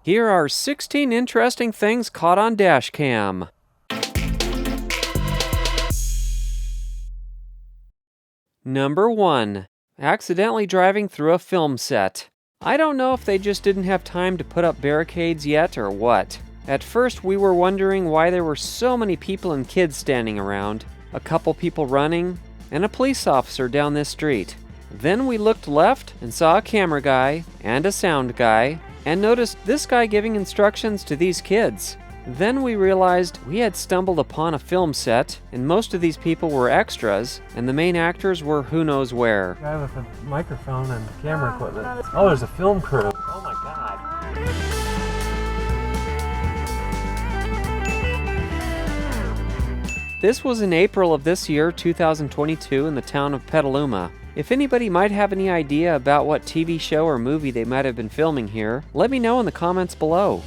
Here are 16 interesting things caught on Dashcam. Number 1. Accidentally driving through a film set. I don't know if they just didn't have time to put up barricades yet or what. At first we were wondering why there were so many people and kids standing around, a couple people running, and a police officer down this street. Then we looked left and saw a camera guy and a sound guy, and noticed this guy giving instructions to these kids. Then we realized we had stumbled upon a film set, and most of these people were extras, and the main actors were who knows where. Guy with a microphone and camera equipment. Oh, there's a film crew. Oh my god. This was in April of this year, 2022, in the town of Petaluma. If anybody might have any idea about what TV show or movie they might have been filming here, let me know in the comments below.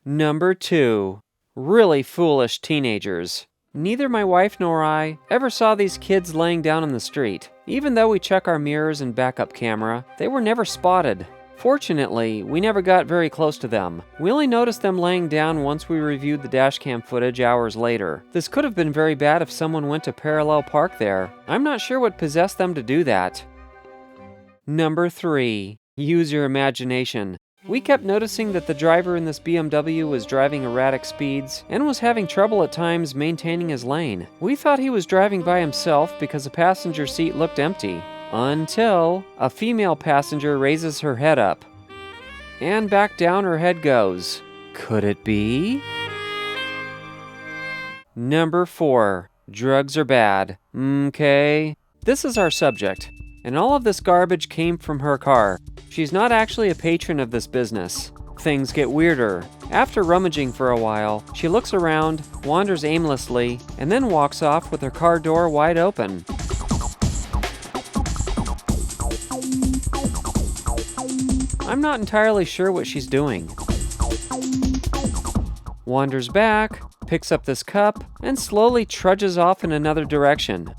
Number 2. Really foolish teenagers. Neither my wife nor I ever saw these kids laying down in the street. Even though we check our mirrors and backup camera, they were never spotted. Fortunately, we never got very close to them. We only noticed them laying down once we reviewed the dashcam footage hours later. This could have been very bad if someone went to parallel park there. I'm not sure what possessed them to do that. Number 3. Use your imagination. We kept noticing that the driver in this BMW was driving erratic speeds and was having trouble at times maintaining his lane. We thought he was driving by himself because the passenger seat looked empty. Until a female passenger raises her head up. And back down her head goes. Could it be? Number 4. Drugs are bad. Okay. This is our subject. And all of this garbage came from her car. She's not actually a patron of this business. Things get weirder. After rummaging for a while, she looks around, wanders aimlessly, and then walks off with her car door wide open. I'm not entirely sure what she's doing. Wanders back, picks up this cup, and slowly trudges off in another direction.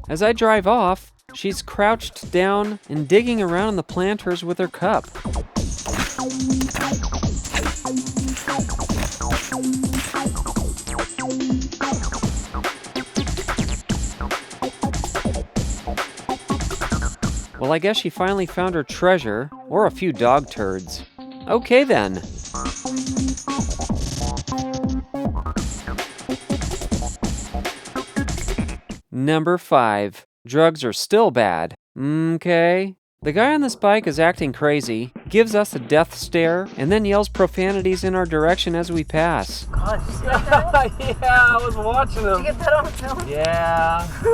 As I drive off, she's crouched down and digging around in the planters with her cup. Well, I guess she finally found her treasure, or a few dog turds. Okay then. Number 5. Drugs are still bad. Okay. The guy on this bike is acting crazy, gives us a death stare, and then yells profanities in our direction as we pass. God, yeah, I was watching him. Did you get that on film? Yeah. He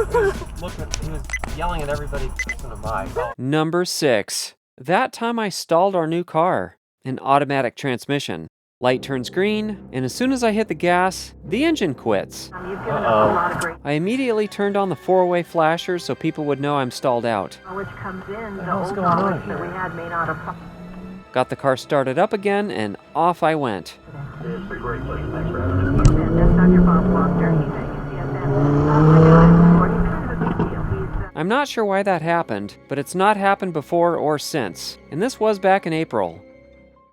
was yelling at everybody passing him by. Number 6. That time I stalled our new car. An automatic transmission. Light turns green, and as soon as I hit the gas, the engine quits. I immediately turned on the 4-way flashers so people would know I'm stalled out. Which comes in, the hell's old going on knowledge that here? we had may not have. Got the car started up again, and off I went. That's Dr. Bob Foster. I'm not sure why that happened, but it's not happened before or since, and this was back in April.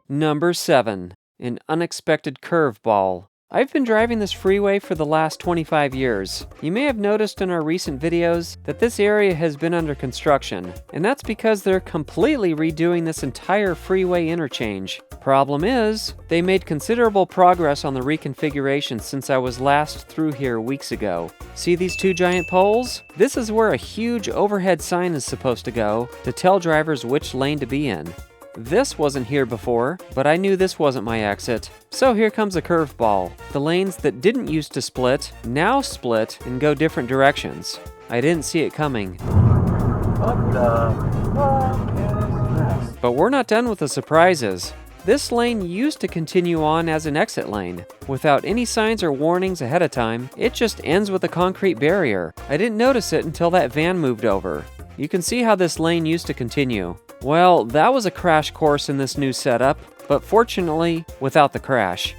Number 7. An unexpected curveball. I've been driving this freeway for the last 25 years. You may have noticed in our recent videos that this area has been under construction, and that's because they're completely redoing this entire freeway interchange. Problem is, they made considerable progress on the reconfiguration since I was last through here weeks ago. See these 2 giant poles? This is where a huge overhead sign is supposed to go to tell drivers which lane to be in. This wasn't here before, but I knew this wasn't my exit. So here comes a curveball. The lanes that didn't used to split, now split and go different directions. I didn't see it coming. What the fuck is this? But we're not done with the surprises. This lane used to continue on as an exit lane. Without any signs or warnings ahead of time, it just ends with a concrete barrier. I didn't notice it until that van moved over. You can see how this lane used to continue. Well, that was a crash course in this new setup, but fortunately, without the crash.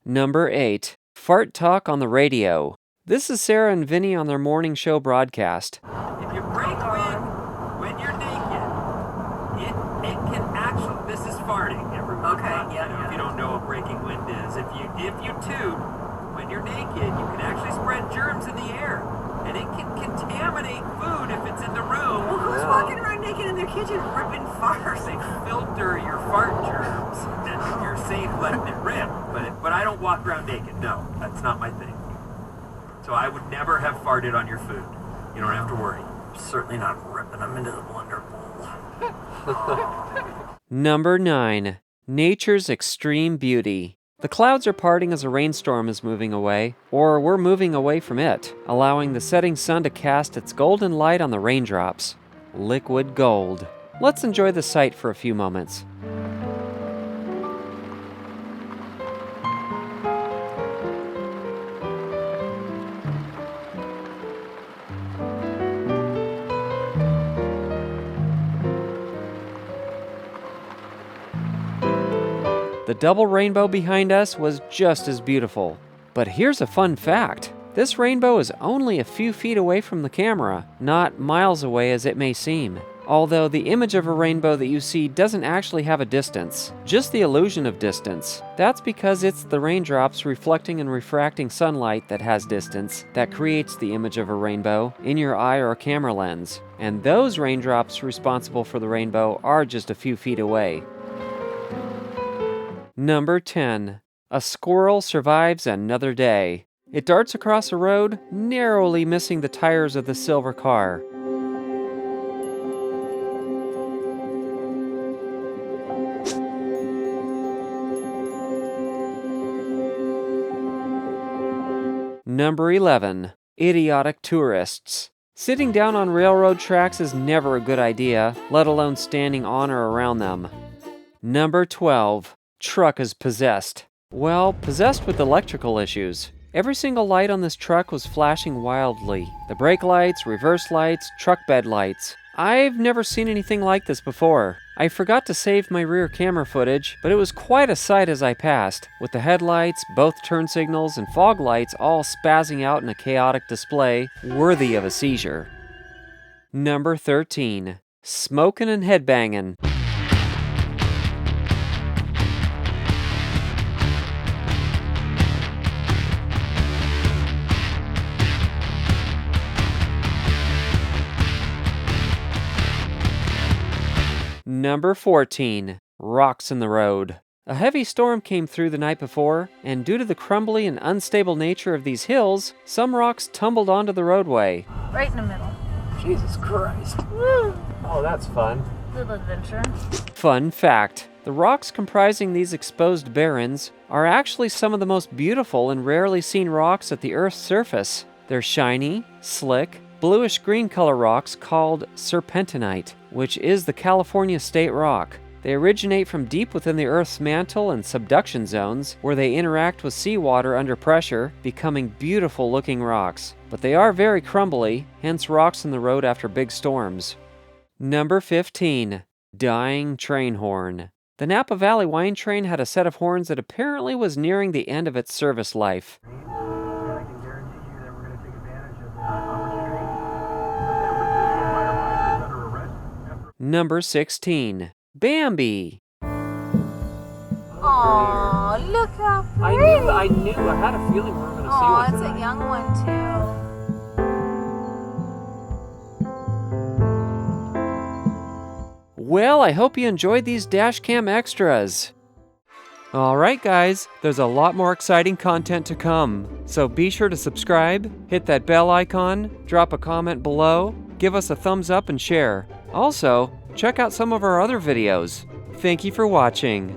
Number 8. Fart talk on the radio. This is Sarah and Vinny on their morning show broadcast. If you break wind when you're naked, it can actually, this is farting, everyone. Okay, yeah, You know, yeah. if you don't know what breaking wind is, if you toot when you're naked, you can actually spread germs in the air. And it can contaminate food if it's in the room. Well, who's walking around naked in their kitchen ripping farts? They filter your fart germs, and you're safe letting it rip. But I don't walk around naked. No, that's not my thing. So I would never have farted on your food. You don't have to worry. Certainly not ripping them into the blender bowl. Number 9. Nature's extreme beauty. The clouds are parting as a rainstorm is moving away, or we're moving away from it, allowing the setting sun to cast its golden light on the raindrops. Liquid gold. Let's enjoy the sight for a few moments. The double rainbow behind us was just as beautiful. But here's a fun fact. This rainbow is only a few feet away from the camera, not miles away as it may seem. Although the image of a rainbow that you see doesn't actually have a distance, just the illusion of distance. That's because it's the raindrops reflecting and refracting sunlight that has distance that creates the image of a rainbow in your eye or camera lens. And those raindrops responsible for the rainbow are just a few feet away. Number 10. A squirrel survives another day. It darts across a road, narrowly missing the tires of the silver car. Number 11. Idiotic tourists. Sitting down on railroad tracks is never a good idea, let alone standing on or around them. Number 12. Truck is possessed. Well, possessed with electrical issues. Every single light on this truck was flashing wildly. The brake lights, reverse lights, truck bed lights. I've never seen anything like this before. I forgot to save my rear camera footage, but it was quite a sight as I passed, with the headlights, both turn signals, and fog lights all spazzing out in a chaotic display worthy of a seizure. Number 13. Smokin' and headbangin'. Number 14. Rocks in the road. A heavy storm came through the night before, and due to the crumbly and unstable nature of these hills, some rocks tumbled onto the roadway. Right in the middle. Jesus Christ. Woo! Oh, that's fun. Little adventure. Fun fact, the rocks comprising these exposed barrens are actually some of the most beautiful and rarely seen rocks at the Earth's surface. They're shiny, slick, bluish-green color rocks called serpentinite, which is the California state rock. They originate from deep within the Earth's mantle and subduction zones, where they interact with seawater under pressure, becoming beautiful-looking rocks. But they are very crumbly, hence rocks in the road after big storms. Number 15. Dying train horn. The Napa Valley wine train had a set of horns that apparently was nearing the end of its service life. I can guarantee you that we're going to take advantage of that opportunity. Number 16. Bambi. Aw, look how I pretty. knew. I had a feeling we were going to see Aw, one it's tonight. a young one too. Well, I hope you enjoyed these Dashcam extras. Alright guys, there's a lot more exciting content to come, so be sure to subscribe, hit that bell icon, drop a comment below, give us a thumbs up and share. Also, check out some of our other videos. Thank you for watching.